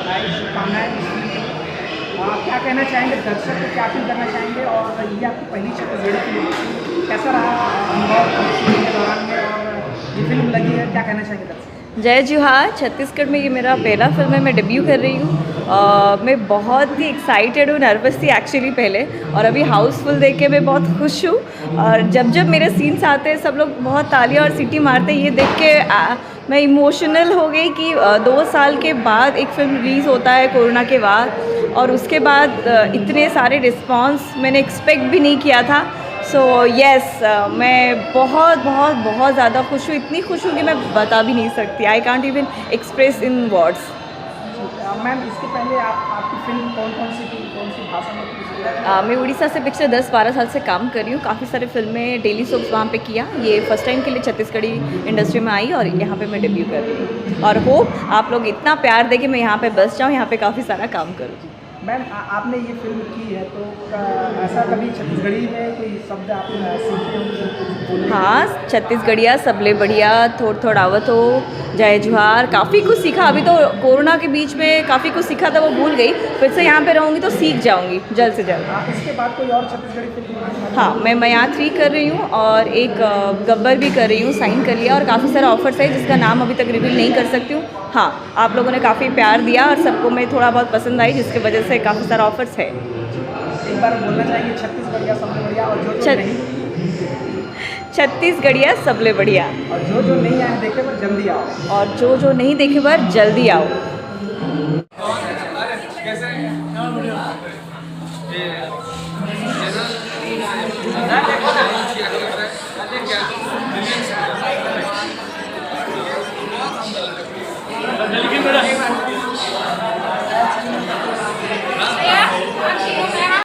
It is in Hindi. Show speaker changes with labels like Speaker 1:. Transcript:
Speaker 1: बधाई शुभकामनाएं। क्या कहना चाहेंगे, दर्शक को क्या फील करना चाहेंगे, और ये आपकी पहली छत्तीसगढ़ी फिल्म, कैसा रहा अनुभव शूटिंग के दौरान में, और ये फिल्म लगी है, क्या कहना चाहेंगे दर्शक?
Speaker 2: जय जोहार। छत्तीसगढ़ में ये मेरा पहला फिल्म है, मैं डेब्यू कर रही हूँ। मैं बहुत ही एक्साइटेड हूँ, नर्वस थी एक्चुअली पहले, और अभी हाउसफुल देख के मैं बहुत खुश हूँ। और जब जब मेरे सीन्स आते हैं सब लोग बहुत तालियां और सीटी मारते हैं, ये देख के मैं इमोशनल हो गई कि 2 साल के बाद एक फ़िल्म रिलीज़ होता है कोरोना के बाद, और उसके बाद इतने सारे रिस्पॉन्स मैंने एक्सपेक्ट भी नहीं किया था। सो येस, मैं बहुत बहुत बहुत ज़्यादा खुश हूँ, इतनी खुश हूँ कि मैं बता भी नहीं सकती। I can't even express in words.
Speaker 1: Ma'am, इसके पहले आपकी फिल्म कौन सी थी, कौन सी भाषा में थी?
Speaker 2: मैं उड़ीसा से पिछले 10-12 साल से काम कर रही हूँ। काफ़ी सारे फिल्में, डेली सोप्स वहाँ पे किया। ये फर्स्ट टाइम के लिए छत्तीसगढ़ी इंडस्ट्री में आई और यहाँ पे मैं डेब्यू कर रही हूँ, और होप आप लोग इतना प्यार दें कि मैं यहाँ पे बस जाऊँ, यहाँ पे काफ़ी सारा काम करूँ।
Speaker 1: मैम, आपने ये फिल्म की है तो ऐसा कभी छत्तीसगढ़ी में कोई शब्द आपने सीखे होंगे?
Speaker 2: हाँ, छत्तीसगढ़िया सबले बढ़िया, थोड़ थोड़ आवत हो, जय जोहार, काफ़ी कुछ सीखा। अभी तो कोरोना के बीच में काफ़ी कुछ सीखा था, वो भूल गई। फिर से यहाँ पे रहूँगी तो सीख जाऊँगी जल्द से जल्द।
Speaker 1: इसके बाद कोई और छत्तीसगढ़ी फिल्म?
Speaker 2: हाँ, मैं मया 3 कर रही हूँ, और एक गब्बर भी कर रही हूँ, साइन कर लिया, और काफ़ी सारे ऑफर्स है जिसका नाम अभी तक रिवील नहीं कर सकती हूँ। हाँ, आप लोगों ने काफ़ी प्यार दिया और सबको मैं थोड़ा बहुत पसंद आई, जिसकी वजह से काफ़ी सारे ऑफर्स है।
Speaker 1: एक बार बोलना चाहेंगे छत्तीसगढ़िया सबले बढ़िया, और जो नहीं,
Speaker 2: छत्तीसगढ़िया सबले बढ़िया,
Speaker 1: और जो नहीं आए देखे पर जल्दी आओ,
Speaker 2: और जो नहीं देखे पर जल्दी आओ।